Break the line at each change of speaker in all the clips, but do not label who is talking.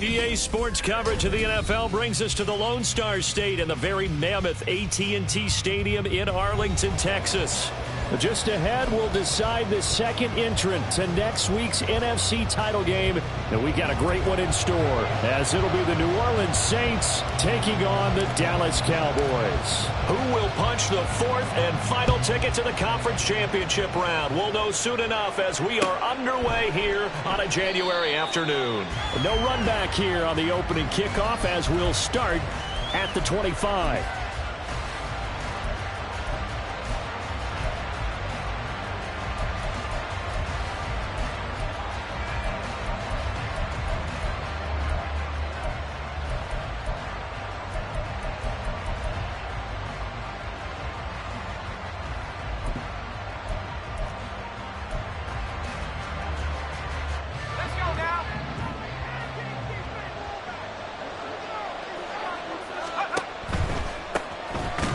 EA Sports coverage of the NFL brings us to the Lone Star State in the very mammoth AT&T Stadium in Arlington, Texas. Just ahead, we'll decide the second entrant to next week's NFC title game. And we got a great one in store, as it'll be the New Orleans Saints taking on the Dallas Cowboys. Who will punch the fourth and final ticket to the conference championship round? We'll know soon enough as we are underway here on a January afternoon. No run back here on the opening kickoff as we'll start at the 25.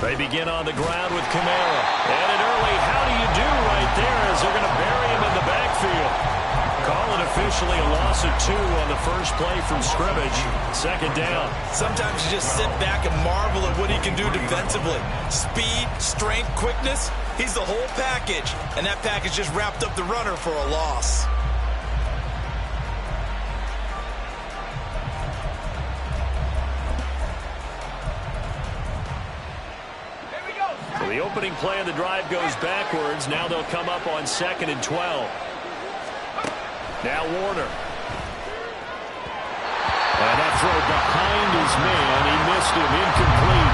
They begin on the ground with Kamara. And an early how do you do right there as they're going to bury him in the backfield. Call it officially a loss of 2 on the first play from scrimmage. Second down.
Sometimes you just sit back and marvel at what he can do defensively. Speed, strength, quickness. He's the whole package. And that package just wrapped up the runner for a loss.
The opening play of the drive goes backwards. Now they'll come up on 2nd and 12. Now Warner. And that throw behind his man. He missed him. Incomplete.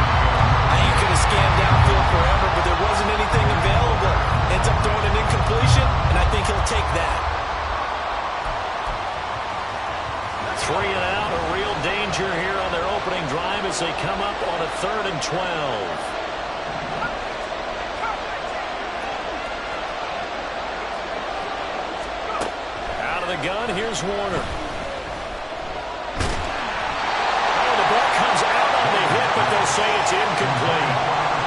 He could have scanned downfield forever, but there wasn't anything available. Ends up throwing an incompletion, and I think he'll take that.
3 and out. A real danger here on their opening drive as they come up on a 3rd and 12. Gun. Here's Warner. Oh, the ball comes out on the hit, but they'll say it's incomplete.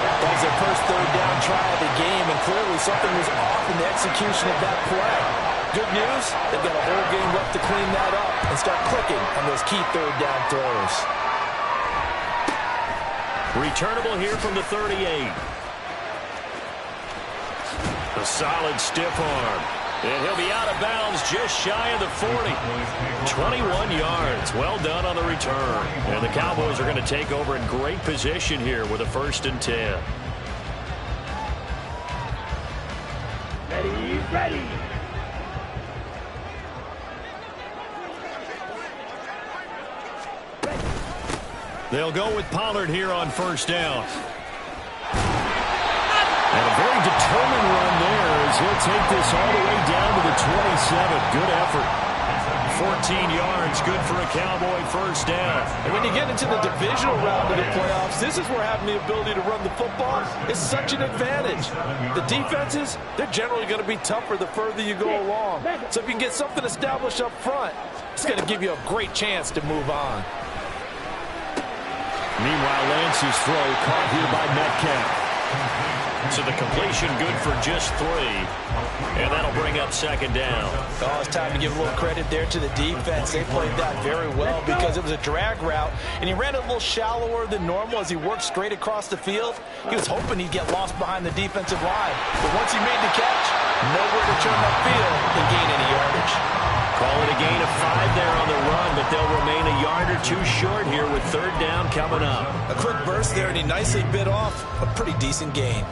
That was their first third down try of the game, and clearly something was off in the execution of that play. Good news, they've got a whole game left to clean that up and start clicking on those key third down throws.
Returnable here from the 38. A solid stiff arm. And he'll be out of bounds just shy of the 40. 21 yards. Well done on the return. And the Cowboys are going to take over in great position here with a 1st and 10.
Ready.
They'll go with Pollard here on 1st down. And a very determined run there as he'll take this all the way down to the 27. Good effort. 14 yards, good for a Cowboy 1st down.
And when you get into the divisional round of the playoffs, this is where having the ability to run the football is such an advantage. The defenses, they're generally going to be tougher the further you go along. So if you can get something established up front, it's going to give you a great chance to move on.
Meanwhile, Lance's throw caught here by Metcalf. So the completion good for just 3. And that'll bring up 2nd down.
Oh, it's time to give a little credit there to the defense. They played that very well because it was a drag route. And he ran it a little shallower than normal as he worked straight across the field. He was hoping he'd get lost behind the defensive line. But once he made the catch, nowhere to turn upfield and gain any yardage.
Call it a gain of 5 there on the run, but they'll remain a yard or 2 short here with 3rd down coming up.
A quick burst there, and he nicely bit off a pretty decent gain.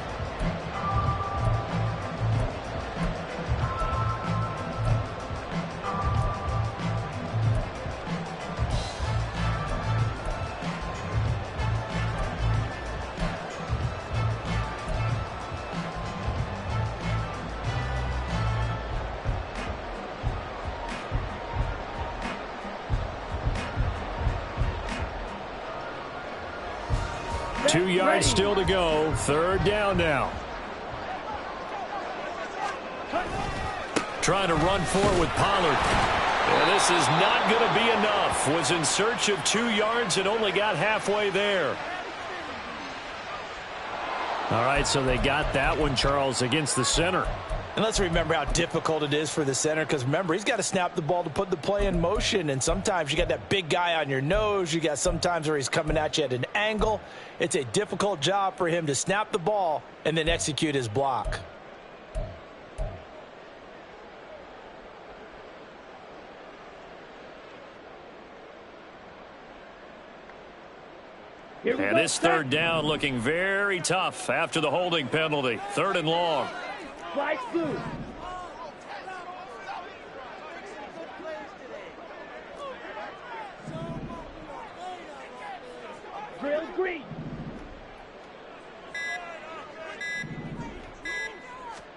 Two yards still to go. 3rd down now. Trying to run forward with Pollard. And this is not going to be enough. Was in search of 2 yards and only got halfway there. All right, so they got that one, Charles, against the center.
And let's remember how difficult it is for the center, because remember, he's got to snap the ball to put the play in motion, and sometimes you got that big guy on your nose. You got sometimes where he's coming at you at an angle. It's a difficult job for him to snap the ball and then execute his block.
And this third down looking very tough after the holding penalty. 3rd and long.
Flash blue. Drill green.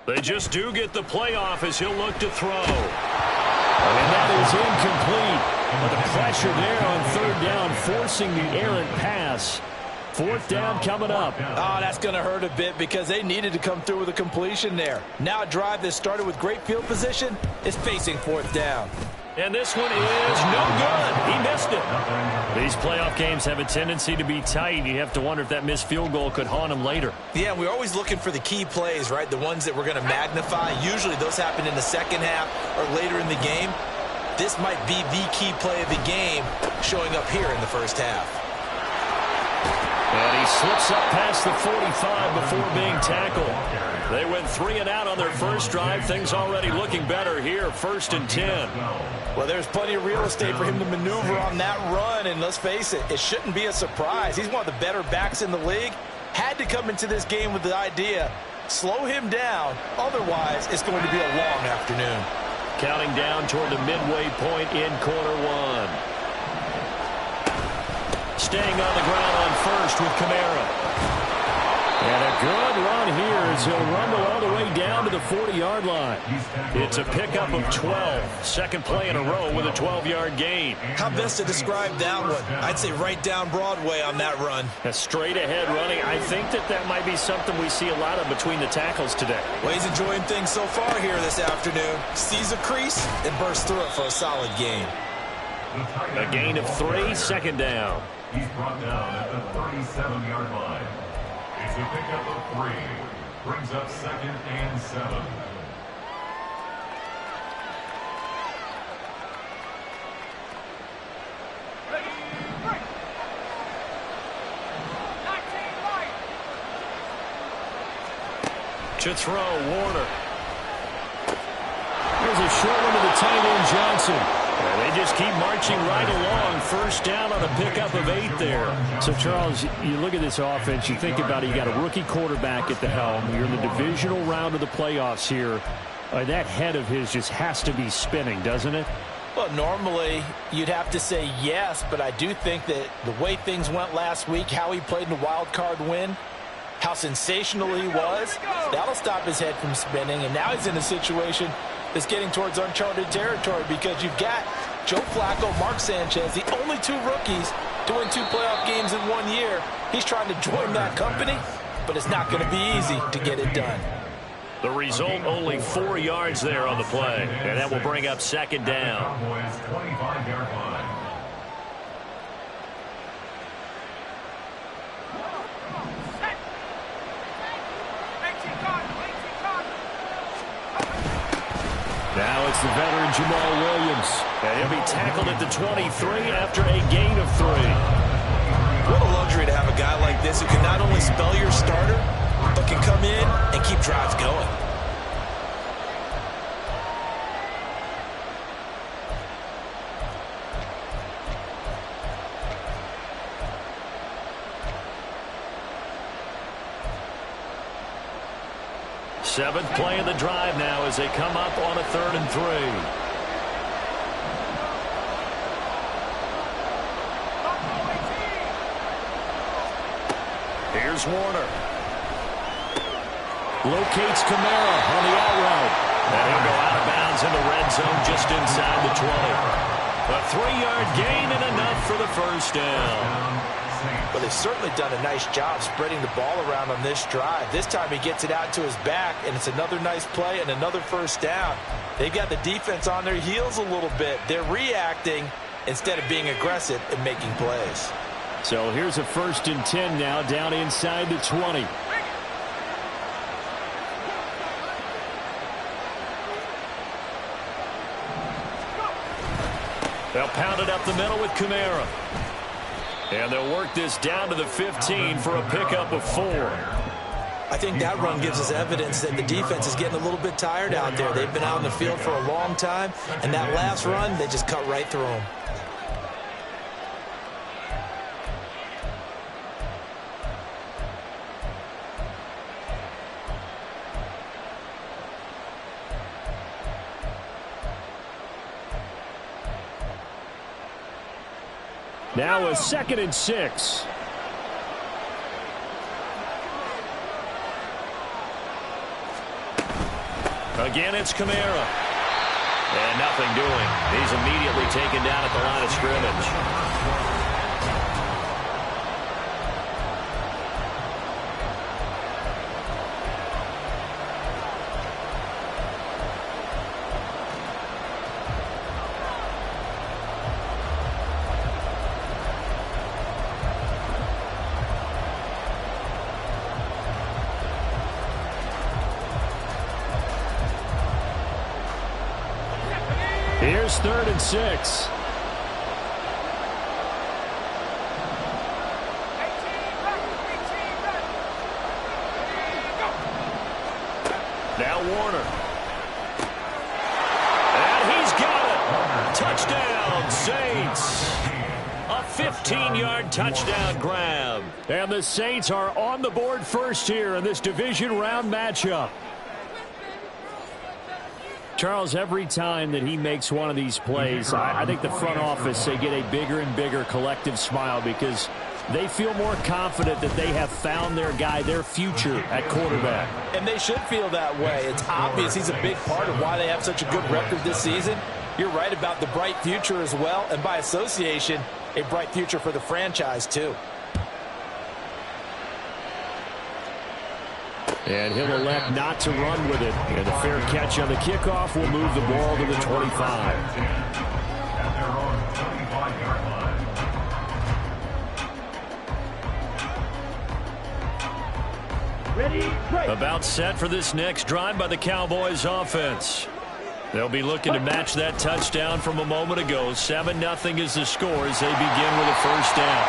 They just do get the playoff as he'll look to throw. And that is incomplete. But the pressure there on 3rd down, forcing the errant pass. 4th down coming up.
Oh, that's going to hurt a bit because they needed to come through with a completion there. Now a drive that started with great field position is facing 4th down.
And this one is no good. He missed it. These playoff games have a tendency to be tight. You have to wonder if that missed field goal could haunt him later.
Yeah, we're always looking for the key plays, right? The ones that we're going to magnify. Usually those happen in the second half or later in the game. This might be the key play of the game showing up here in the first half.
And he slips up past the 45 before being tackled. They went 3 and out on their first drive. Things already looking better here. 1st and 10.
Well, there's plenty of real estate for him to maneuver on that run. And let's face it, it shouldn't be a surprise. He's one of the better backs in the league. Had to come into this game with the idea, slow him down. Otherwise, it's going to be a long afternoon.
Counting down toward the midway point in quarter 1. Staying on the ground on first with Kamara. And a good run here as he'll rumble all the way down to the 40-yard line. It's a pickup of 12. Second play in a row with a 12-yard gain.
How best to describe that one? I'd say right down Broadway on that run.
A straight-ahead running. I think that might be something we see a lot of between the tackles today.
Well, he's enjoying things so far here this afternoon. Sees a crease and bursts through it for a solid gain.
A gain of 3, 2nd down.
He's brought down at the 37-yard line. It's a pickup of 3. Brings up 2nd and 7.
To throw, Warner. Here's a short one to the tight end, Johnson. And they just keep marching right along. 1st down on a pickup of 8 there.
So, Charles, you look at this offense, you think about it, you got a rookie quarterback at the helm. You're in the divisional round of the playoffs here. That head of his just has to be spinning, doesn't it?
Well, normally you'd have to say yes, but I do think that the way things went last week, how he played in the wild card win, how sensational he was, that'll stop his head from spinning. And now he's in a situation that's getting towards uncharted territory because you've got Joe Flacco, Mark Sanchez, the only 2 rookies to win 2 playoff games in 1 year. He's trying to join that company, but it's not going to be easy to get it done.
The result, only 4 yards there on the play, and that will bring up 2nd down.
Cowboys 25-yard line.
Now it's the veteran Jamal Williams. And he'll be tackled at the 23 after a gain of 3.
What a luxury to have a guy like this who can not only spell your starter, but can come in and keep drives going.
Seventh play of the drive now as they come up on a 3rd and 3. Here's Warner. Locates Kamara on the out route. And he'll go out of bounds in the red zone just inside the 20. A 3-yard gain and enough for the 1st down.
But they've certainly done a nice job spreading the ball around on this drive. This time he gets it out to his back, and it's another nice play and another 1st down. They've got the defense on their heels a little bit. They're reacting instead of being aggressive and making plays.
So here's a 1st and 10 now down inside the 20.
They'll pound it up the middle with Kamara. And they'll work this down to the 15 for a pickup of 4.
I think that run gives us evidence that the defense is getting a little bit tired out there. They've been out in the field for a long time, and that last run, they just cut right through them.
Now a 2nd and 6. Again, it's Kamara. And nothing doing. He's immediately taken down at the line of scrimmage. Here's 3rd and 6. Now Warner. And he's got it. Touchdown, Saints. A 15-yard touchdown grab. And the Saints are on the board first here in this division round matchup. Charles, every time that he makes one of these plays, I think the front office, they get a bigger and bigger collective smile because they feel more confident that they have found their guy, their future at quarterback.
And they should feel that way. It's obvious he's a big part of why they have such a good record this season. You're right about the bright future as well, and by association, a bright future for the franchise too.
And he'll elect not to run with it. And the fair catch on the kickoff will move the ball to the 25.
At their own 25-yard line.
Ready, break.
About set for this next drive by the Cowboys offense. They'll be looking to match that touchdown from a moment ago. 7-0 is the score as they begin with a first down.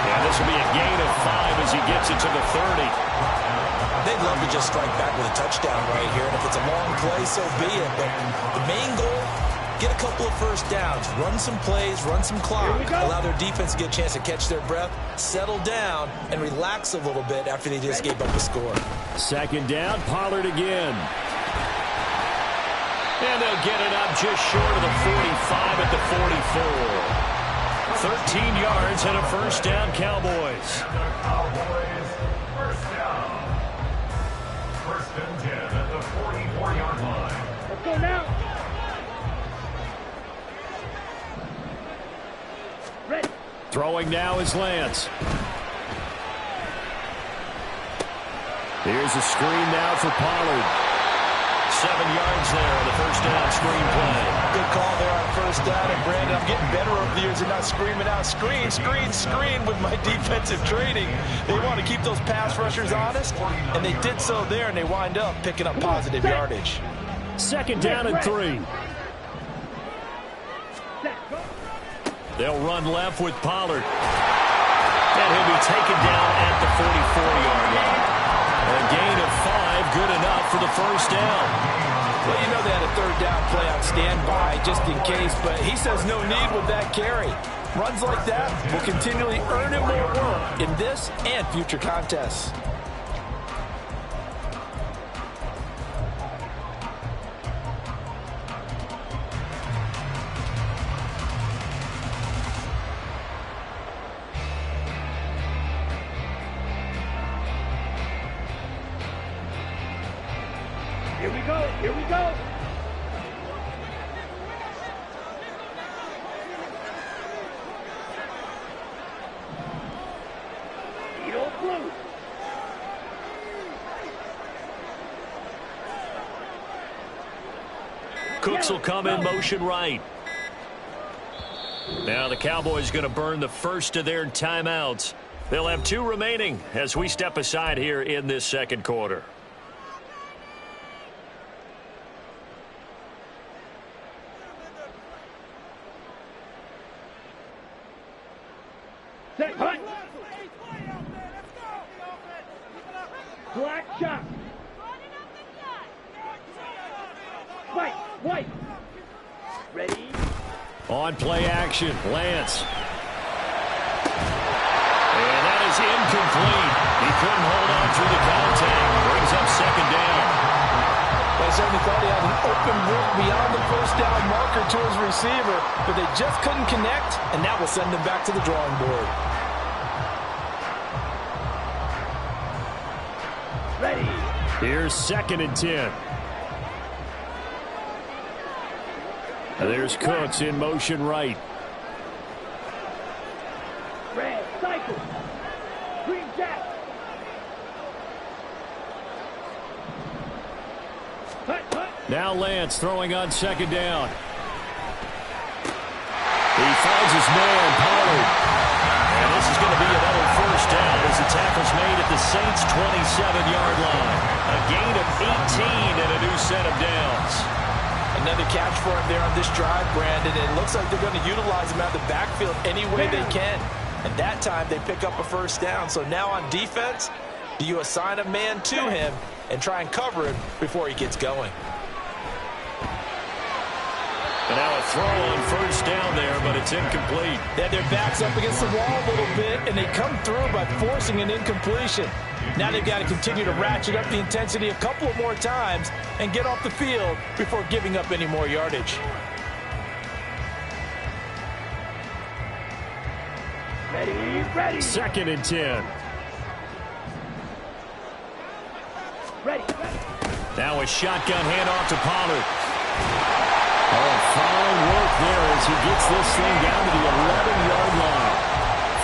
And this will be a gain of 5 as he gets it to the 30.
They'd love to just strike back with a touchdown right here, and if it's a long play, so be it. But the main goal, get a couple of first downs, run some plays, run some clock, allow their defense to get a chance to catch their breath, settle down, and relax a little bit after they just gave up the score.
2nd down, Pollard again. And they'll get it up just short of the 45 at the 44. 13 yards and a first down, Cowboys.
Cowboys, first down. 1st and 10 at the 44-yard line.
Let's go now. Ready.
Throwing now is Lance. Here's a screen now for Pollard. 7 yards there on the first down screen play.
Good call there on first down. And Brandon, I'm getting better over the years and not screaming out, screen, screen, screen with my defensive training. They want to keep those pass rushers honest, and they did so there, and they wind up picking up positive yardage.
2nd down and 3. They'll run left with Pollard. And he'll be taken down at the 44-yard line. A gain of 5, good enough for the first down.
Well, you know they had a 3rd down play on standby just in case, but he says no need with that carry. Runs like that will continually earn him more work in this and future contests.
Here we go. Here we go. Eagle blue.
Cooks will come in motion right. Now the Cowboys going to burn the first of their timeouts. They'll have 2 remaining as we step aside here in this 2nd quarter.
Black shot. White, white. Ready?
On play action, Lance. And that is incomplete. He couldn't hold on through the contact. Brings up second down.
They certainly thought he had an open look beyond the first down marker to his receiver, but they just couldn't connect, and that will send them back to the drawing board.
Ready.
Here's 2nd and 10. There's Cooks in motion right.
Red, cycle. Green jack. Hut, hut.
Now Lance throwing on 2nd down. He finds his man, Pollard. And this is going to be another first down as the tackle's made at the Saints' 27-yard line. A gain of 18 and a new set of downs.
Another catch for him there on this drive, Brandon. It looks like they're going to utilize him out of the backfield any way they can. And that time they pick up a first down. So now on defense, do you assign a man to him and try and cover him before he gets going?
And now a throw on first down there, but it's incomplete.
They had their backs up against the wall a little bit, and they come through by forcing an incompletion. Now they've got to continue to ratchet up the intensity a couple of more times and get off the field before giving up any more yardage.
Ready, ready.
2nd and 10.
Ready, ready.
Now a shotgun handoff to Pollard. Oh, fine work there as he gets this thing down to the 11-yard line.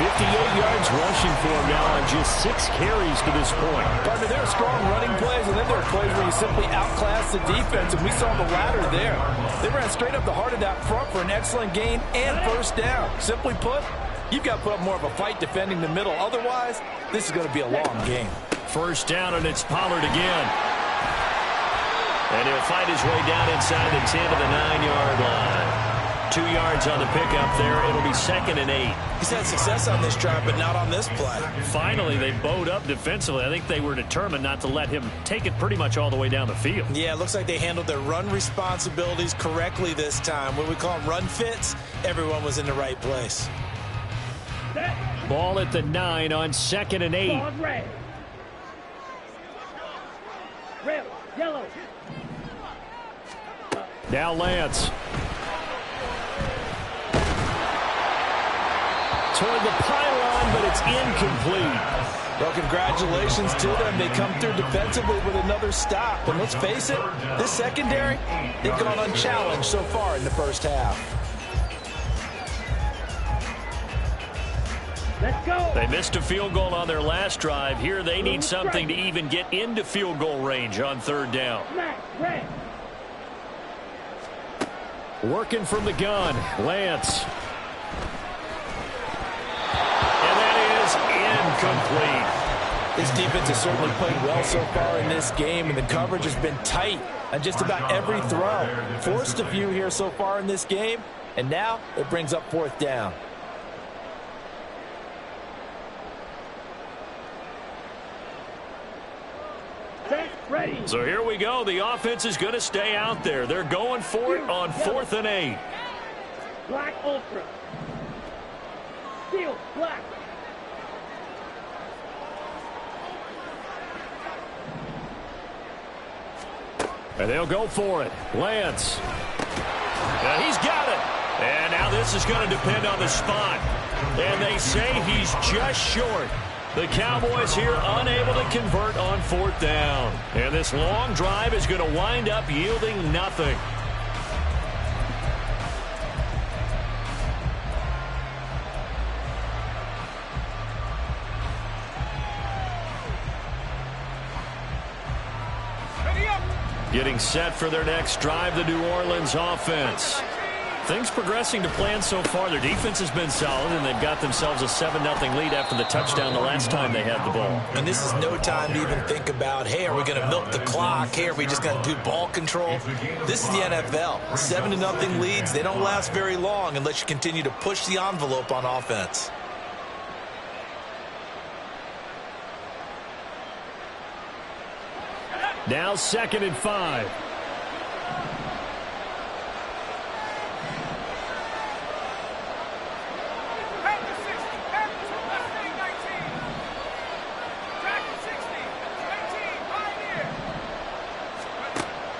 58 yards rushing for him now on just 6 carries to this point.
Partner, there are strong running plays, and then there are plays where you simply outclass the defense, and we saw the latter there. They ran straight up the heart of that front for an excellent gain and first down. Simply put, you've got to put up more of a fight defending the middle. Otherwise, this is going to be a long game.
First down, and it's Pollard again. And he'll fight his way down inside the 10 to the 9-yard line. 2 yards on the pickup there. It'll be 2nd and 8.
He's had success on this drive, but not on this play.
Finally, they bowed up defensively. I think they were determined not to let him take it pretty much all the way down the field.
Yeah, it looks like they handled their run responsibilities correctly this time. What we call them run fits, everyone was in the right place.
Ball at the 9 on 2nd and 8.
Ball red. Red, yellow.
Now Lance. Toward the pylon, but it's incomplete.
Well, congratulations to them. They come through defensively with another stop. And let's face it, this secondary, they've gone unchallenged so far in the first half.
Let's go.
They missed a field goal on their last drive. Here they need something to even get into field goal range on 3rd down.
Smack, red.
Working from the gun, Lance. Incomplete.
This defense has certainly played well so far in this game, and the coverage has been tight on just about every throw. Forced a few here so far in this game, and now it brings up 4th down.
Set, ready.
So here we go. The offense is going to stay out there. They're going for it on 4th and 8.
Black ultra. Steel, black.
And they'll go for it. Lance. And he's got it. And now this is going to depend on the spot. And they say he's just short. The Cowboys here unable to convert on 4th down. And this long drive is going to wind up yielding nothing. Getting set for their next drive, the New Orleans offense. Things progressing to plan so far. Their defense has been solid, and they've got themselves a 7-0 lead after the touchdown the last time they had the ball.
And this is no time to even think about, hey, are we going to milk the clock? Hey, are we just going to do ball control? This is the NFL. 7-0 leads, they don't last very long unless you continue to push the envelope on offense.
Now 2nd and 5.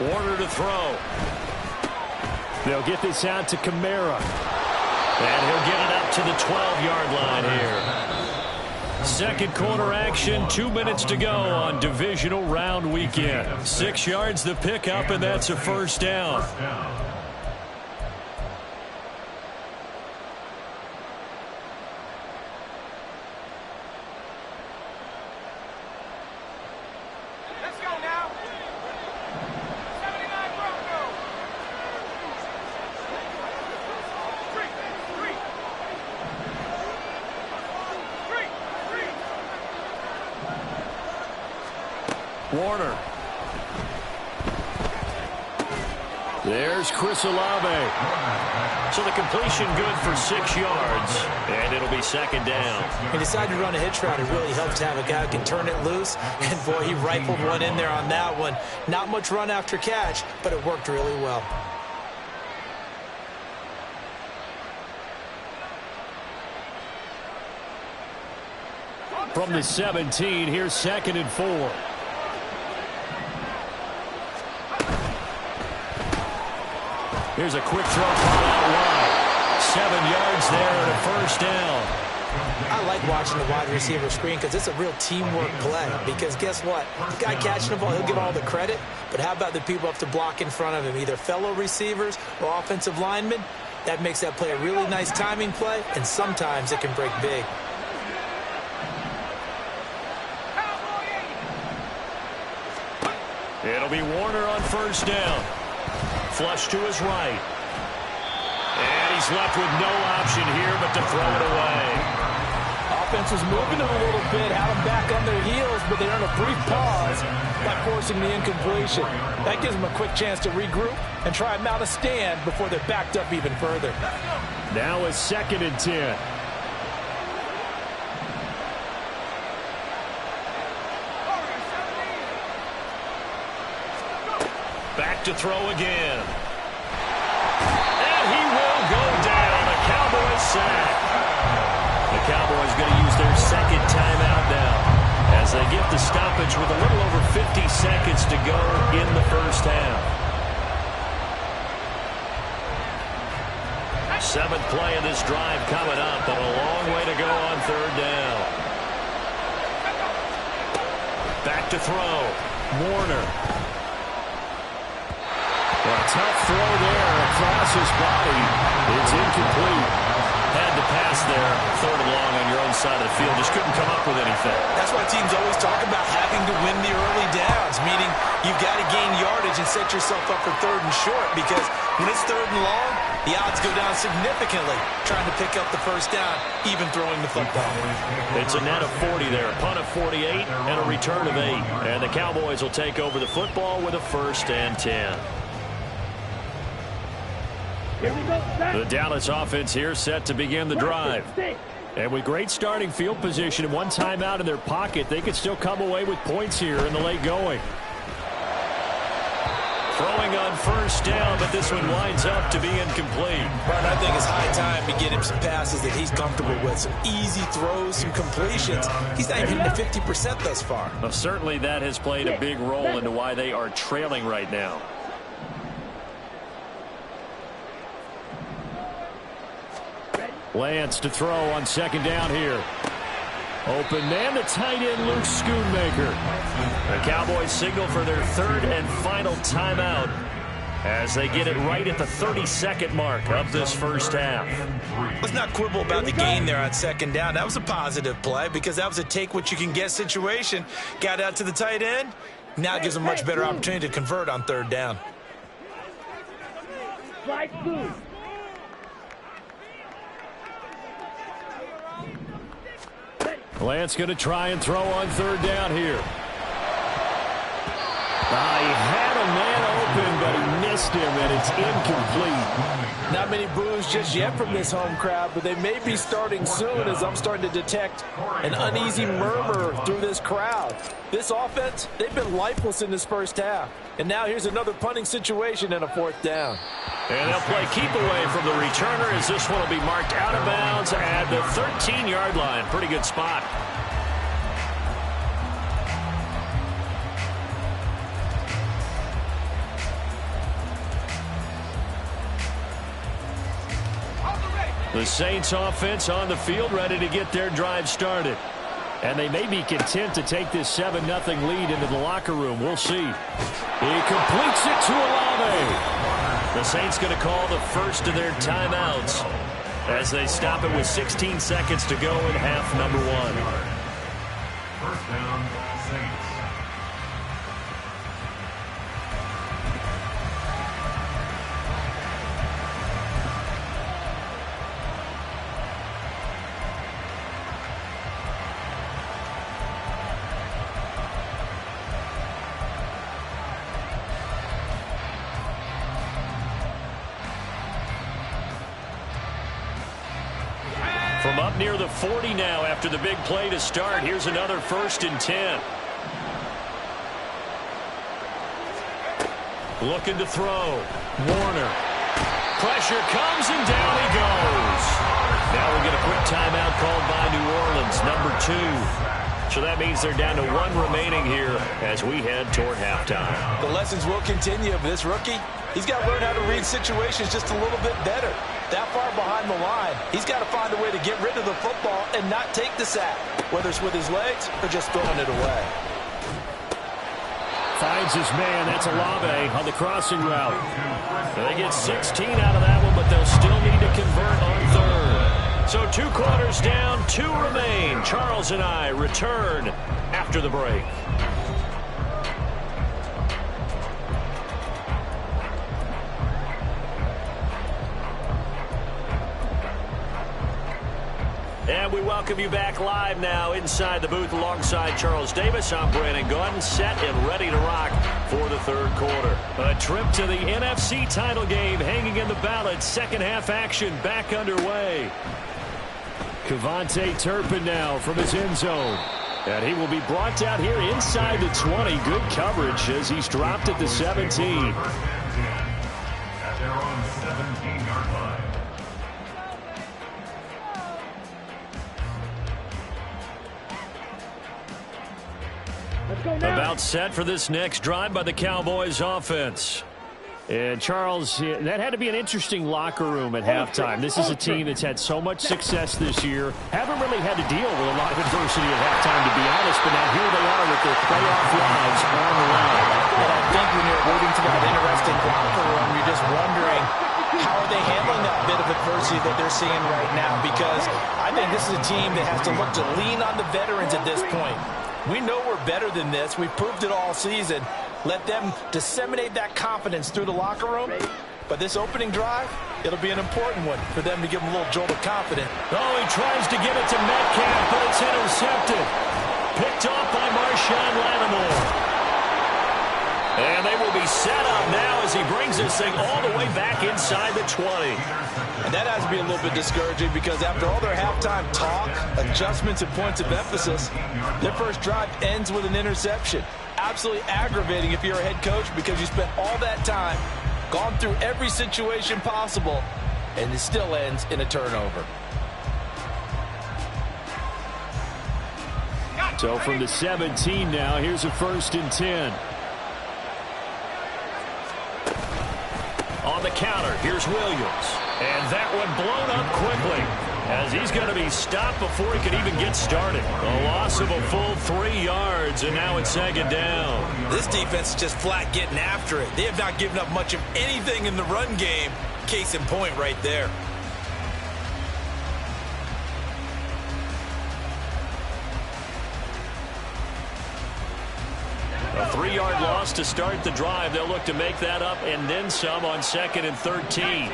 Warner to throw. They'll get this out to Kamara. And he'll get it up to the 12-yard line here. Second quarter action, 2 minutes to go on divisional round weekend. 6 yards the pickup, and that's a first down. Warner. There's Chris Olave. So the completion good for 6 yards, and it'll be 2nd down.
He decided to run a hitch route. It really helps to have a guy who can turn it loose, and boy, he rifled one in there on that one. Not much run after catch, but it worked really well.
From the 17, here's 2nd and 4. Here's a quick throw out wide. 7 yards there and a first down.
I like watching the wide receiver screen because it's a real teamwork play. Because guess what? The guy catching the ball, he'll get all the credit. But how about the people up to block in front of him, either fellow receivers or offensive linemen? That makes that play a really nice timing play, and sometimes it can break big.
It'll be Warner on first down. Flush to his right. And he's left with no option here but to throw it away.
Offense was moving it a little bit, had them back on their heels, but they earned a brief pause by forcing the incompletion. That gives them a quick chance to regroup and try and mount a stand before they're backed up even further.
Now it's 2nd and 10. Back to throw again. And he will go down. A Cowboys sack. The Cowboys going to use their 2nd timeout now as they get the stoppage with a little over 50 seconds to go in the first half. 7th play of this drive coming up, and a long way to go on 3rd down. Back to throw. Warner. A tough throw there across his body. It's incomplete. Had to pass there. 3rd and long on your own side of the field. Just couldn't come up with anything.
That's why teams always talk about having to win the early downs, meaning you've got to gain yardage and set yourself up for 3rd and short, because when it's 3rd and long, the odds go down significantly trying to pick up the first down, even throwing the football.
It's a net of 40 there. A punt of 48 and a return of 8. And the Cowboys will take over the football with a 1st and 10.
Here we go.
The Dallas offense here set to begin the drive. And with great starting field position and one timeout in their pocket, they could still come away with points here in the late going. Throwing on first down, but this one winds up to be incomplete.
But I think it's high time to get him some passes that he's comfortable with. Some easy throws, some completions. He's not even hitting the 50% thus far.
Well, certainly that has played a big role into why they are trailing right now. Lance to throw on 2nd down here. Open man, the tight end, Luke Schoonmaker. The Cowboys signal for their 3rd and final timeout as they get it right at the 32nd mark of this first half.
Let's not quibble about the gain there on 2nd down. That was a positive play because that was a take-what-you-can-get situation. Got out to the tight end. Now it gives them a much better opportunity to convert on 3rd down.
Slide through.
Lance going to try and throw on 3rd down here. He had a man
open, but he missed him, and it's incomplete.
Not many boos just yet from this home crowd, but they may be starting soon as I'm starting to detect an uneasy murmur through this crowd. This offense, they've been lifeless in this first half. And now here's another punting situation and a 4th down.
And they'll play keep away from the returner as this one will be marked out of bounds at the 13-yard line. Pretty good spot. The Saints offense on the field ready to get their drive started. And they may be content to take this 7-0 lead into the locker room. We'll see. He completes it to Olave. The Saints going to call the first of their timeouts as they stop it with 16 seconds to go in half number 1.
First down, Saints.
From up near the 40 now after the big play to start. Here's another 1st and 10. Looking to throw. Warner. Pressure comes and down he goes. Now we'll get a quick timeout called by New Orleans, number 2. So that means they're down to 1 remaining here as we head toward halftime.
The lessons will continue of this rookie. He's got to learn how to read situations just a little bit better. That far behind the line, he's got to find a way to get rid of the football and not take the sack, whether it's with his legs or just throwing it away.
Finds his man. That's Olave on the crossing route.
They get 16 out of that one, but they'll still need to convert on 3rd. So 2 quarters down, 2 remain. Charles and I return after the break. And we welcome you back live now inside the booth alongside Charles Davis. I'm Brandon Gaudin, set and ready to rock for the 3rd quarter. A trip to the NFC title game hanging in the balance. Second half action back underway.
Kevontae Turpin now from his end zone. And he will be brought out here inside the 20. Good coverage as he's dropped at the 17.
At their own 17-yard line.
About set for this next drive by the Cowboys offense.
And Charles, that had to be an interesting locker room at halftime. This is a team that's had so much success this year. Haven't really had to deal with a lot of adversity at halftime, to be honest. But now here they are with their playoff lives on the line.
And I think when you're alluding to that interesting locker room, you're just wondering, how are they handling that bit of adversity that they're seeing right now? Because I think this is a team that has to look to lean on the veterans at this point. We know we're better than this. We've proved it all season. Let them disseminate that confidence through the locker room. But this opening drive, it'll be an important one for them to give them a little jolt of confidence.
Oh, he tries to get it to Metcalf, but it's intercepted. Picked off by Marshawn Lattimore. And they will be set up now as he brings this thing all the way back inside the 20.
And that has to be a little bit discouraging because after all their halftime talk, adjustments, and points of emphasis, their first drive ends with an interception. Absolutely aggravating if you're a head coach because you spent all that time, gone through every situation possible, and it still ends in a turnover.
So from the 17 now, here's a 1st and 10.
On the counter, here's Williams. And that one blown up quickly as he's going to be stopped before he could even get started. A loss of a full 3 yards, and now it's 2nd down.
This defense is just flat getting after it. They have not given up much of anything in the run game. Case in point right there.
A 3-yard loss to start the drive. They'll look to make that up and then some on 2nd and 13.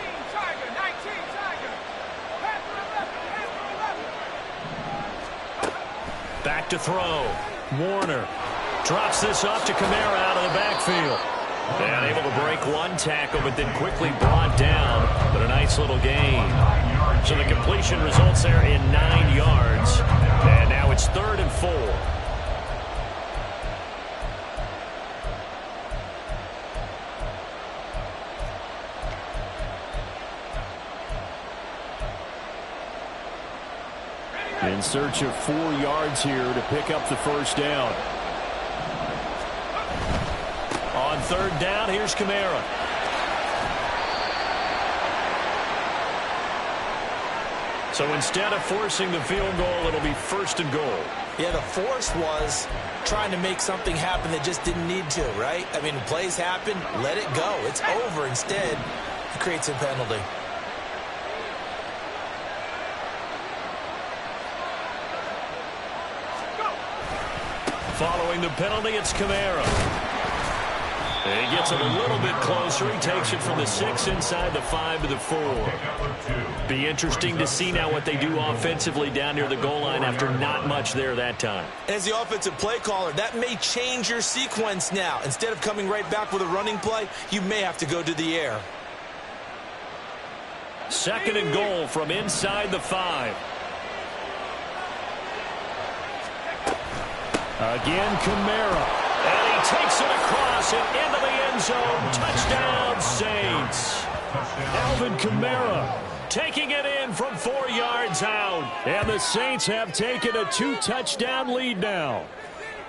Back to throw. Warner drops this off to Kamara out of the backfield. And able to break one tackle, but then quickly brought down. But a nice little gain. So the completion results there in 9 yards. And now it's 3rd and 4. In search of 4 yards here to pick up the first down. On 3rd down, here's Kamara. So instead of forcing the field goal, it'll be 1st and goal.
Yeah, the force was trying to make something happen that just didn't need to, right? I mean, plays happen, let it go. It's over. Instead, he creates a penalty.
Following the penalty, it's Kamara. He gets it a little bit closer. He takes it from the 6 inside the 5 to the 4. Be interesting to see now what they do offensively down near the goal line after not much there that time.
As the offensive play caller, that may change your sequence now. Instead of coming right back with a running play, you may have to go to the air.
2nd and goal from inside the 5. Again, Kamara. And he takes it across and into the end zone. Touchdown, Saints. Alvin Kamara taking it in from 4 yards out. And the Saints have taken a 2-touchdown lead now.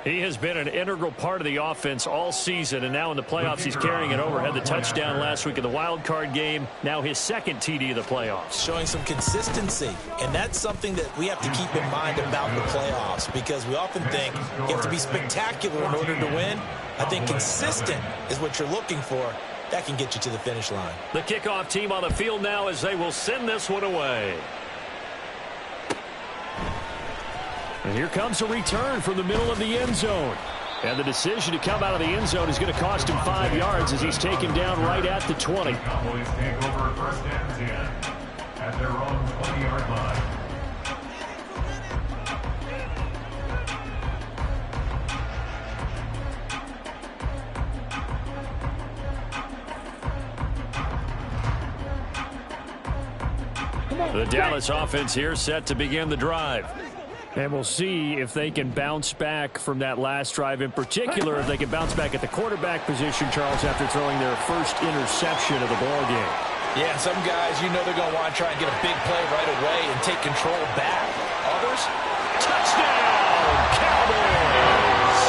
He has been an integral part of the offense all season, and now in the playoffs he's carrying it over. Had the touchdown last week in the wild card game. Now his 2nd TD of the playoffs.
Showing some consistency, and that's something that we have to keep in mind about the playoffs, because we often think you have to be spectacular in order to win. I think consistent is what you're looking for. That can get you to the finish line.
The kickoff team on the field now as they will send this one away. And here comes a return from the middle of the end zone. And the decision to come out of the end zone is going to cost him 5 yards as he's taken down right at the 20.
The Cowboys take over 1st and 10 at their own 20-yard line.
The Dallas offense here set to begin the drive. And we'll see if they can bounce back from that last drive, in particular if they can bounce back at the quarterback position, Charles, after throwing their first interception of the ballgame.
Yeah, some guys, you know they're going to want to try and get a big play right away and take control back. Others,
touchdown, Cowboys!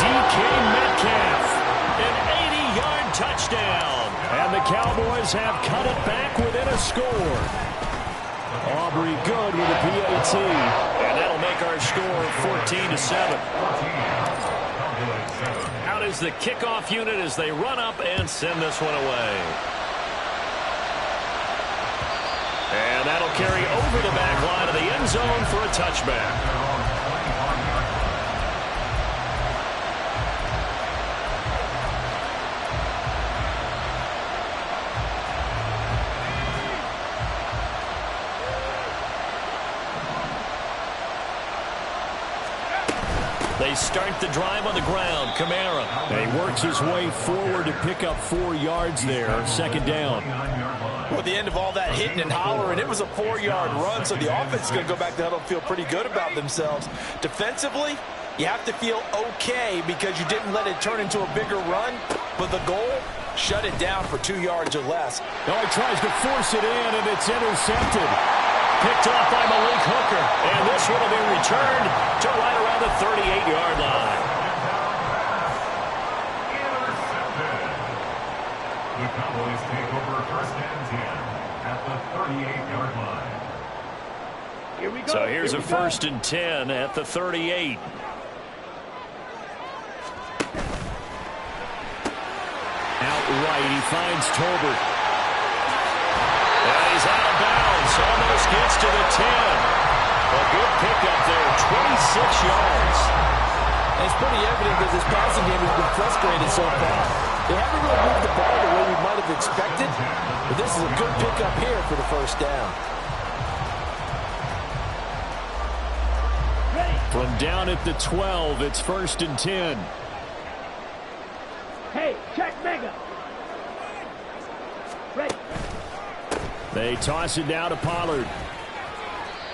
DK Metcalf, an 80-yard touchdown. And the Cowboys have cut it back within a score. Aubrey good with a PAT. And that'll make our score 14-7. Out is the kickoff unit as they run up and send this one away. And that'll carry over the back line of the end zone for a touchback. They start the drive on the ground. Kamara. And he works his way forward to pick up 4 yards there. 2nd down.
Well, at the end of all that hitting and hollering, it was a 4-yard run, so the offense is going to go back to huddle and feel pretty good about themselves. Defensively, you have to feel okay because you didn't let it turn into a bigger run, but the goal, shut it down for 2 yards or less.
Oh, he tries to force it in, and it's intercepted. Picked off by Malik Hooker, and this one will be returned to right around the 38-yard line.
Intercepted. The Cowboys take over 1st and 10 at the 38-yard line.
Here we go.
So here's a 1st and 10 at the 38. Outright, he finds Tolbert. And he's out of bounds. Almost gets to the 10. A good pickup there, 26 yards.
And it's pretty evident that this passing game has been frustrated so far. They haven't really moved the ball the way we might have expected, but this is a good pickup here for the 1st down.
From down at the 12, it's 1st and 10.
Hey, check mega. Ready.
They toss it down to Pollard.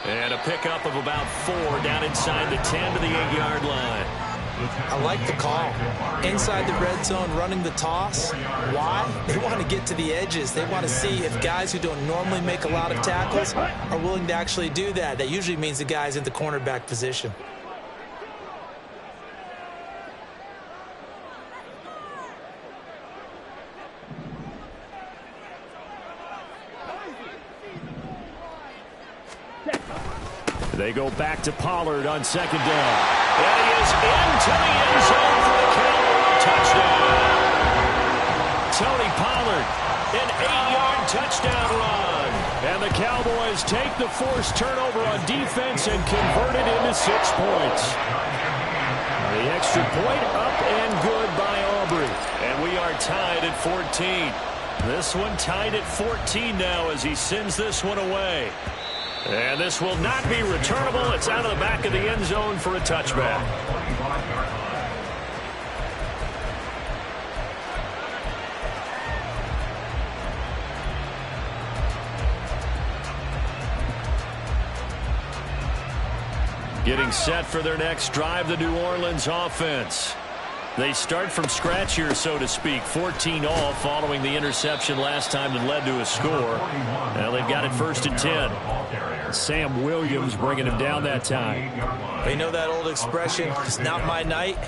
And a pickup of about 4 down inside the 10 to the 8-yard line.
I like the call. Inside the red zone, running the toss. Why? They want to get to the edges. They want to see if guys who don't normally make a lot of tackles are willing to actually do that. That usually means the guy's in the cornerback position.
They go back to Pollard on second down. And he is into the end zone for the Cowboys touchdown. Tony Pollard, an 8-yard touchdown run. And the Cowboys take the forced turnover on defense and convert it into 6 points. The extra point up and good by Aubrey. And we are tied at 14. This one tied at 14 now as he sends this one away. And this will not be returnable. It's out of the back of the end zone for a touchback. Getting set for their next drive, the New Orleans offense. They start from scratch here, so to speak. 14 all following the interception last time that led to a score. Now they've got it 1st and 10. Sam Williams bringing him down that time.
They know that old expression, it's not my night.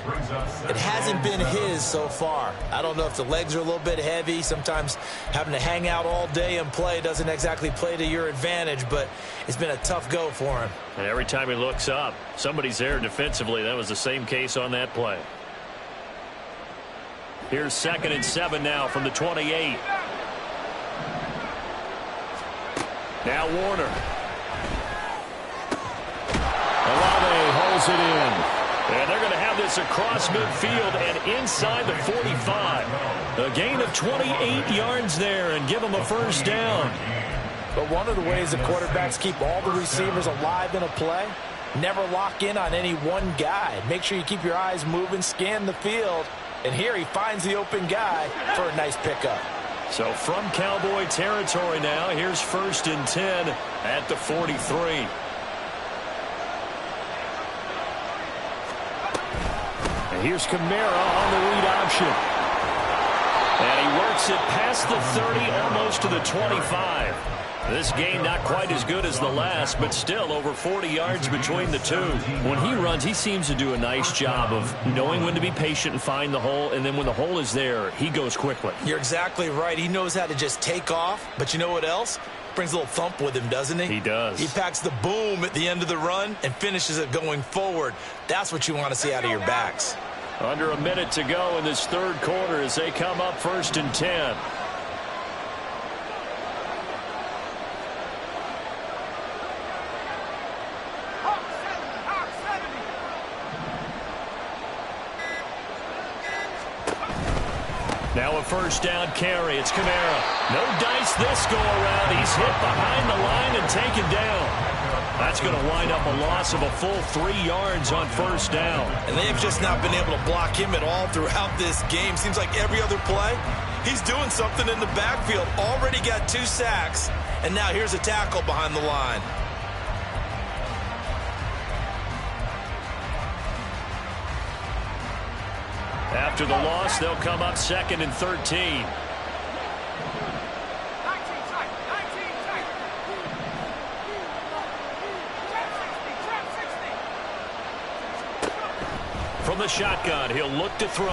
It hasn't been his so far. I don't know if the legs are a little bit heavy. Sometimes having to hang out all day and play doesn't exactly play to your advantage, but it's been a tough go for him.
And every time he looks up, somebody's there defensively. That was the same case on that play. Here's 2nd and 7 now from the 28. Now Warner. Olave holds it in. And they're going to have this across midfield and inside the 45. A gain of 28 yards there and give them a 1st down.
But one of the ways the quarterbacks keep all the receivers alive in a play, never lock in on any one guy. Make sure you keep your eyes moving, scan the field. And here he finds the open guy for a nice pickup.
So from Cowboy territory now, here's 1st and 10 at the 43. And here's Kamara on the read option. And he works it past the 30, almost to the 25. This game not quite as good as the last, but still over 40 yards between the two. When he runs, he seems to do a nice job of knowing when to be patient and find the hole, and then when the hole is there, he goes quickly.
You're exactly right. He knows how to just take off, but you know what else? Brings a little thump with him, doesn't he?
He does.
He packs the boom at the end of the run and finishes it going forward. That's what you want to see out of your backs.
Under a minute to go in this 3rd quarter as they come up 1st and 10. Now a 1st down carry. It's Kamara. No dice this go around. He's hit behind the line and taken down. That's going to wind up a loss of a full 3 yards on 1st down.
And they've just not been able to block him at all throughout this game. Seems like every other play, he's doing something in the backfield. Already got 2 sacks, and now here's a tackle behind the line.
After the loss, they'll come up 2nd and 13. From the shotgun, he'll look to throw.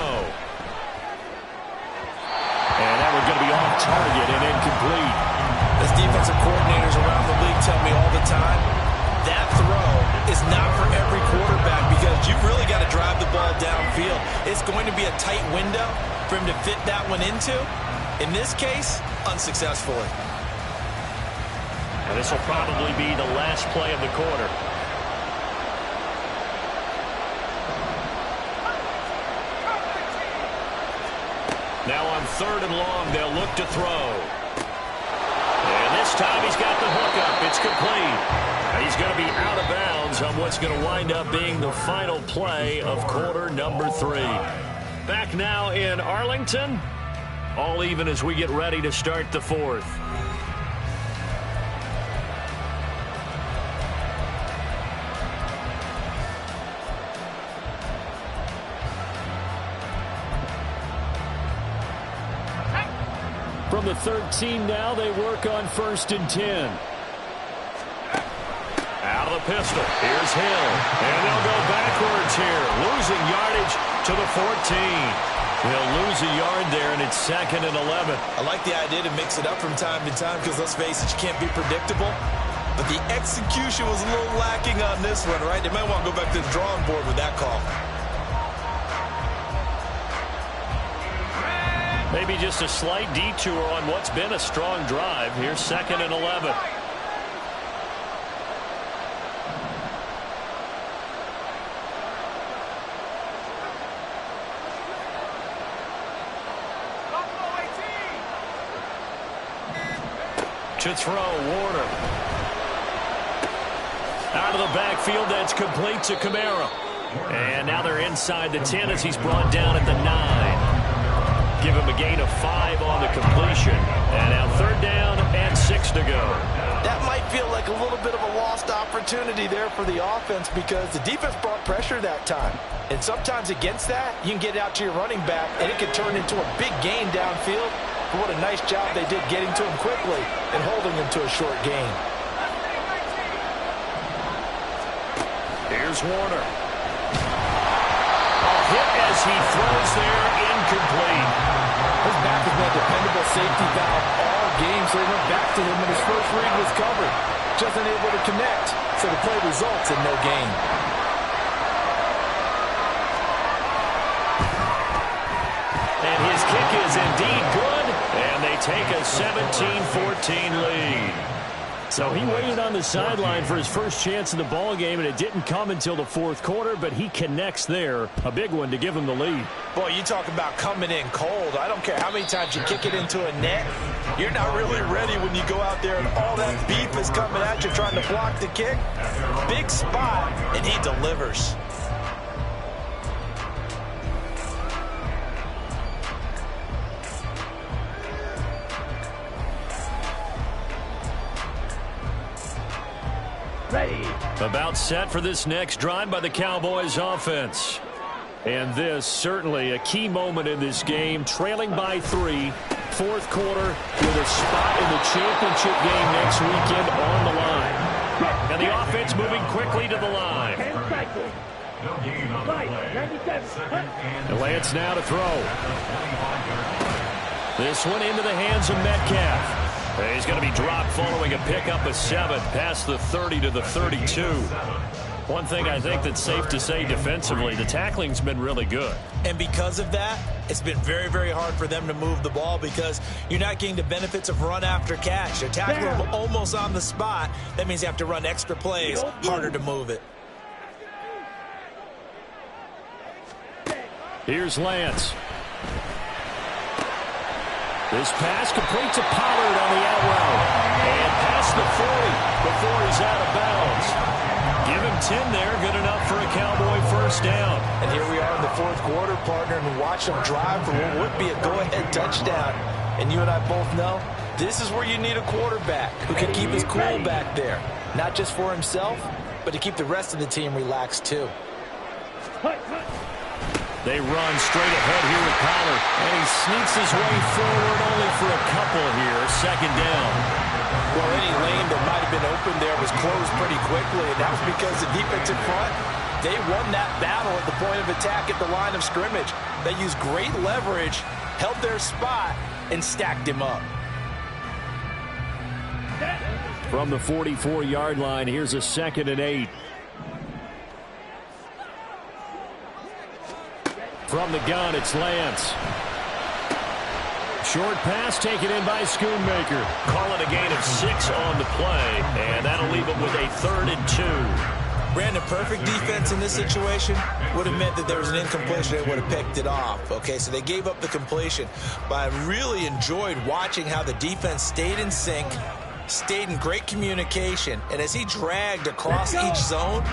And that one's going to be off target and incomplete.
As defensive coordinators around the league tell me all the time, that throw is not for every quarterback because you've really got to drive the ball downfield. It's going to be a tight window for him to fit that one into. In this case, unsuccessfully.
And this will probably be the last play of the quarter. Now on 3rd and long, they'll look to throw. And this time he's got the hookup. It's complete. He's going to be out of bounds on what's going to wind up being the final play of quarter number 3. Back now in Arlington. All even as we get ready to start the fourth. From the 13 now, they work on 1st and 10. Out of the pistol. Here's Hill. And they'll go backwards here. Losing yardage to the 14. They'll lose a yard there, and it's 2nd and 11.
I like the idea to mix it up from time to time because, let's face it, you can't be predictable. But the execution was a little lacking on this one, right? They might want to go back to the drawing board with that call.
Maybe just a slight detour on what's been a strong drive. Here's 2nd and 11. To throw, Warner. Out of the backfield, that's complete to Kamara. And now they're inside the 10 as he's brought down at the 9. Give him a gain of 5 on the completion. And now 3rd down and 6 to go.
That might feel like a little bit of a lost opportunity there for the offense because the defense brought pressure that time. And sometimes against that, you can get out to your running back, and it can turn into a big gain downfield. But what a nice job they did getting to him quickly and holding him to a short gain.
Here's Warner. A hit as he throws there, incomplete.
His back has been a dependable safety valve all game, so they went back to him when his first read was covered. Just unable to connect, so the play results in no gain.
And his kick is indeed good. And they take a 17-14 lead. So he waited on the sideline for his first chance in the ball game, and it didn't come until the 4th quarter, but he connects there. A big one to give him the lead.
Boy, you talk about coming in cold. I don't care how many times you kick it into a net. You're not really ready when you go out there and all that beef is coming at you trying to block the kick. Big spot, and he delivers.
Ready.
About set for this next drive by the Cowboys offense. And this certainly a key moment in this game, trailing by 3, 4th quarter with a spot in the championship game next weekend on the line. And the offense moving quickly to the line. And Lance now to throw. This one into the hands of Metcalf. He's going to be dropped following a pickup of 7 past the 30 to the 32. One thing I think that's safe to say defensively, the tackling's been really good.
And because of that, it's been very, very hard for them to move the ball because you're not getting the benefits of run after catch. They're tackling them almost on the spot. That means you have to run extra plays, harder to move it.
Here's Lance. This pass complete to Pollard on the out route. And past the 40 before he's out of bounds. Give him 10 there, good enough for a Cowboy 1st down.
And here we are in the 4th quarter, partner, and watch them drive for what would be a go-ahead touchdown. And you and I both know this is where you need a quarterback who can keep his cool back there. Not just for himself, but to keep the rest of the team relaxed too.
They run straight ahead here with Pollard, and he sneaks his way forward only for a couple here. 2nd down.
Well, any lane that might have been open there was closed pretty quickly, and that was because the defense in front, they won that battle at the point of attack at the line of scrimmage. They used great leverage, held their spot, and stacked him up.
From the 44-yard line, here's a 2nd and 8. From the gun, it's Lance. Short pass taken in by Schoonmaker. Call it a gain of 6 on the play, and that'll leave him with a 3rd and 2.
Brandon, perfect defense in this situation would have meant that there was an incompletion. They would have picked it off. Okay, so they gave up the completion. But I really enjoyed watching how the defense stayed in sync, stayed in great communication, and as he dragged across each zone,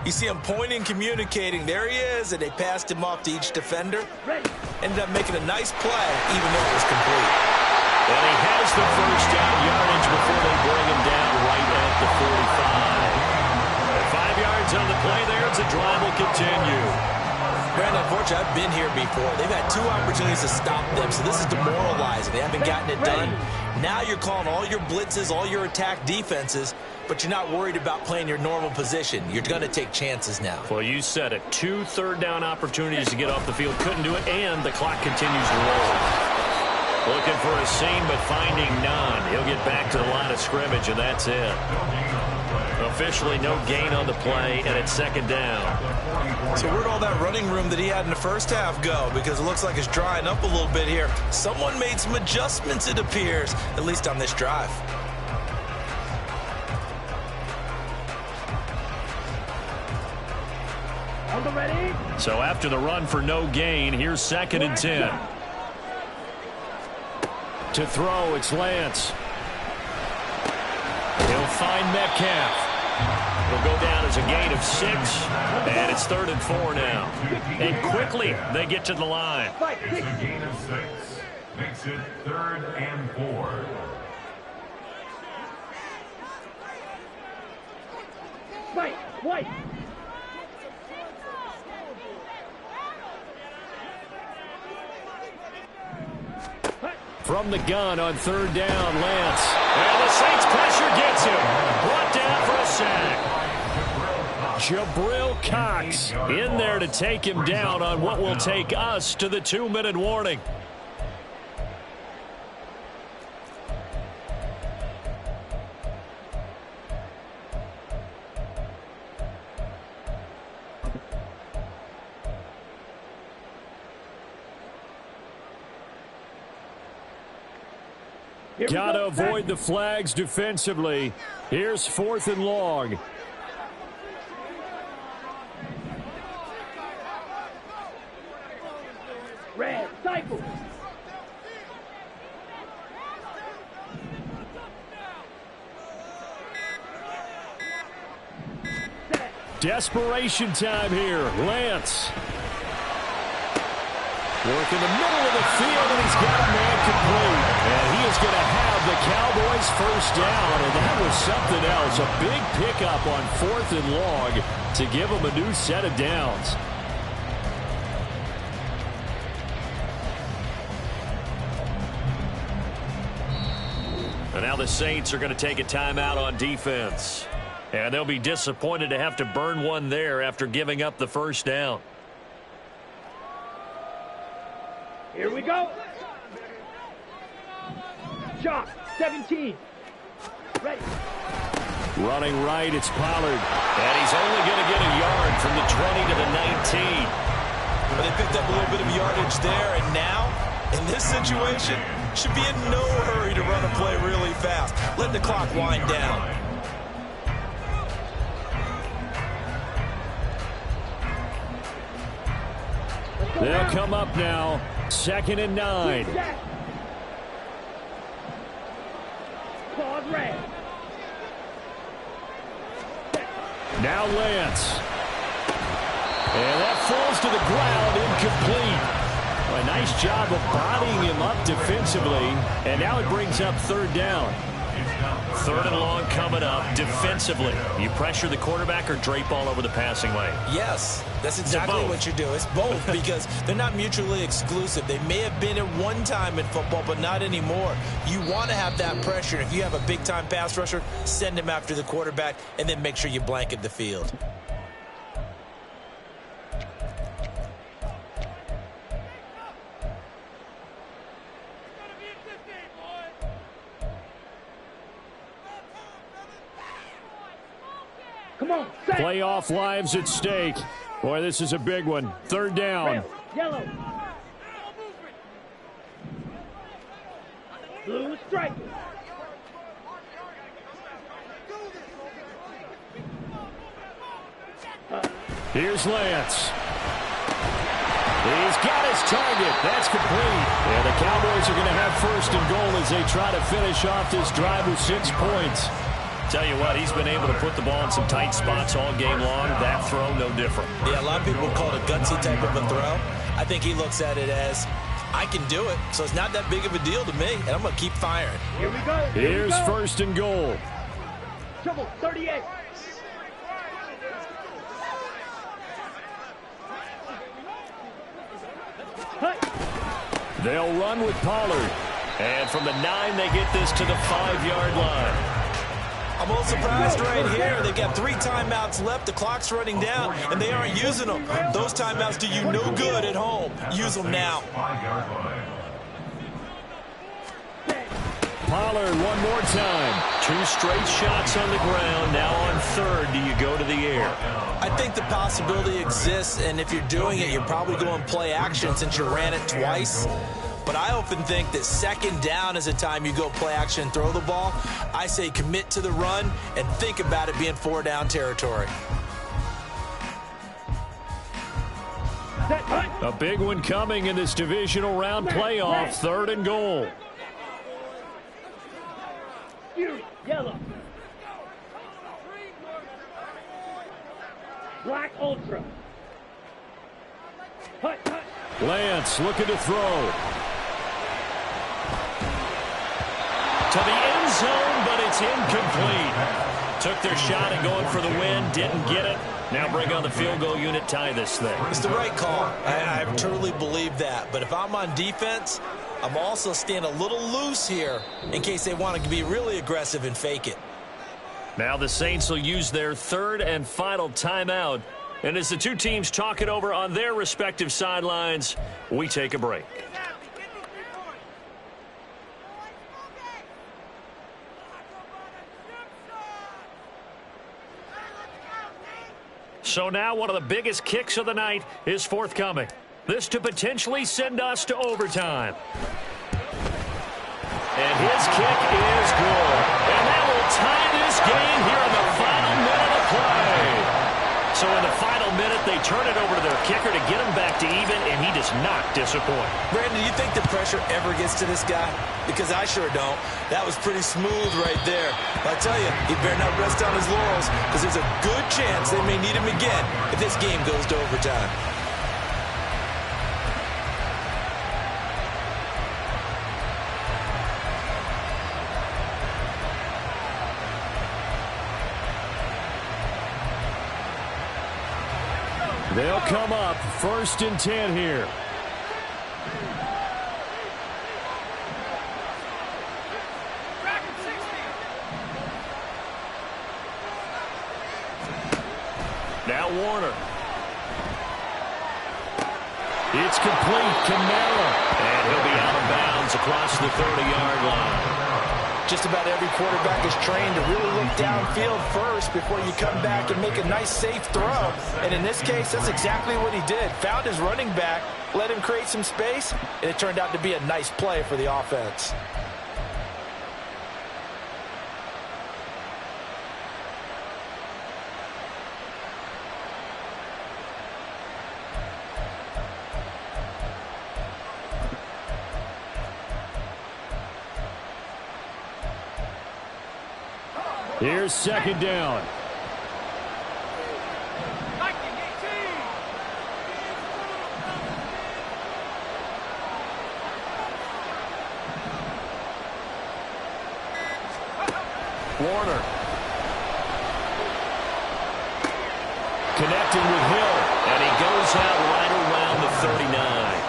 You see him pointing, communicating. There he is, and they passed him off to each defender. Ended up making a nice play, even though it was complete.
And he has the first down yardage before they bring him down right at the 45. 5 yards on the play there as the drive will continue.
Brandon, unfortunately, I've been here before. They've had 2 opportunities to stop them, so this is demoralizing. They haven't gotten it done. Now you're calling all your blitzes, all your attack defenses, but you're not worried about playing your normal position. You're going to take chances now.
Well, you said it. 2 third-down opportunities to get off the field. Couldn't do it, and the clock continues to roll. Looking for a seam, but finding none. He'll get back to the line of scrimmage, and that's it. Officially no gain on the play, and it's second down.
So where'd all that running room that he had in the first half go? Because it looks like it's drying up a little bit here. Someone made some adjustments, it appears, at least on this drive.
Ready?
So after the run for no gain, here's 2nd and 10. To throw, it's Lance. He'll find Metcalf. It'll go down as a gain of 6, and it's 3rd and 4 now. And quickly, they get to the line.
It's a gain of 6. Makes it 3rd and 4.
Fight, white.
From the gun on 3rd down, Lance. And the Saints pressure gets him. Brought down for a sack. Jabril Cox in there to take him down on what will take us to the 2-minute warning. Got to avoid the flags defensively. Here's 4th and long.
Red, cycle.
Desperation time here. Lance. Work in the middle of the field, and he's got a man complete. And he is going to have the Cowboys first down, and that was something else. A big pickup on 4th and long to give them a new set of downs. And now the Saints are going to take a timeout on defense. And they'll be disappointed to have to burn one there after giving up the first down.
Here we go. Shot, 17. Ready.
Running right, it's Pollard. And he's only going to get a yard from the 20 to the 19.
But they picked up a little bit of yardage there, and now, in this situation, should be in no hurry to run a play really fast. Let the clock wind down.
They'll come up now. 2nd and 9.
Claude red.
Now Lance. And that falls to the ground, incomplete. A nice job of bodying him up defensively. And now it brings up 3rd down. 3rd and long coming up defensively. You pressure the quarterback or drape all over the passing lane?
Yes, that's exactly what you do. It's both because they're not mutually exclusive. They may have been at one time in football, but not anymore. You want to have that pressure. If you have a big-time pass rusher, send him after the quarterback and then make sure you blanket the field.
Come on, set.
Playoff lives at stake. Boy, this is a big one. 3rd down.
Yellow. Blue strike.
Here's Lance. He's got his target. That's complete. And the Cowboys are going to have 1st and goal as they try to finish off this drive with 6 points. Tell you what, he's been able to put the ball in some tight spots all game long. That throw, no different.
Yeah, a lot of people call it a gutsy type of a throw. I think he looks at it as, I can do it, so it's not that big of a deal to me, and I'm going to keep firing.
Here we go.
Here's first and goal.
Trouble, 38.
They'll run with Pollard. And from the 9, they get this to the 5-yard line.
I'm a little surprised right here. They've got 3 timeouts left. The clock's running down, and they aren't using them. Those timeouts do you no good at home. Use them now.
5-yard line.
Pollard one more time. 2 straight shots on the ground. Now on third, do you go to the air?
I think the possibility exists, and if you're doing it, you're probably going play action since you ran it twice. But I often think that second down is a time you go play action and throw the ball. I say commit to the run and think about it being 4-down territory.
A big one coming in this divisional round playoff. 3rd and goal.
Yellow. Black Ultra. Hut, hut.
Lance looking to throw. To the end zone, but it's incomplete. Took their shot at going for the win, didn't get it. Now bring on the field goal unit, tie this thing.
It's the right call. I truly believe that. But if I'm on defense, I'm also staying a little loose here in case they want to be really aggressive and fake it.
Now the Saints will use their 3rd and final timeout. And as the two teams talk it over on their respective sidelines, we take a break. So now one of the biggest kicks of the night is forthcoming. This to potentially send us to overtime. And his kick is good. And that will tie this game here in the final minute of play. So in the final minute, they turn it over to their kicker to get him back to even, and he does not disappoint.
Brandon, do you think the pressure ever gets to this guy? Because I sure don't. That was pretty smooth right there. But I tell you, he better not rest on his laurels because there's a good chance they may need him again if this game goes to overtime.
They'll come up 1st and 10 here. Now Warner. It's complete. Kamara. And he'll be out of bounds across the 30-yard line.
Just about every quarterback is trained to really look downfield first before you come back and make a nice, safe throw. And in this case, that's exactly what he did. Found his running back, let him create some space, and it turned out to be a nice play for the offense.
Here's 2nd down. Warner. Connecting with Hill, and he goes out right around the 39.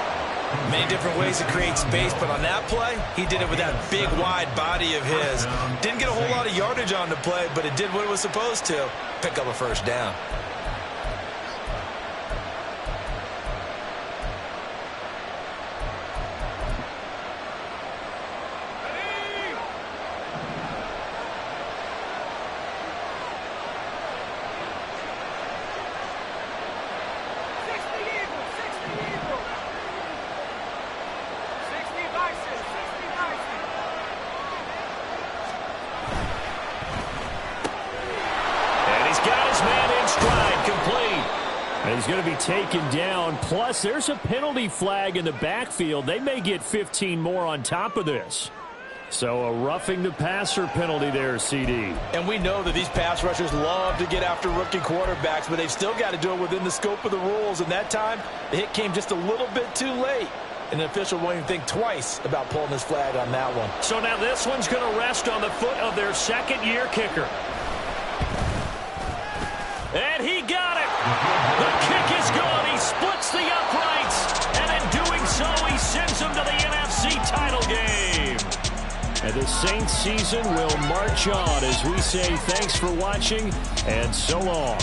Many different ways to create space, but on that play, he did it with that big, wide body of his. Didn't get a whole lot of yardage on the play, but it did what it was supposed to. Pick up a 1st down.
He's going to be taken down. Plus, there's a penalty flag in the backfield. They may get 15 more on top of this. So a roughing the passer penalty there, CD.
And we know that these pass rushers love to get after rookie quarterbacks, but they've still got to do it within the scope of the rules. And that time, the hit came just a little bit too late. And the official won't even think twice about pulling his flag on that one.
So now this one's going to rest on the foot of their second-year kicker. And he got it. The kick is good. He splits the uprights. And in doing so, he sends them to the NFC title game. And the Saints season will march on as we say thanks for watching and so long.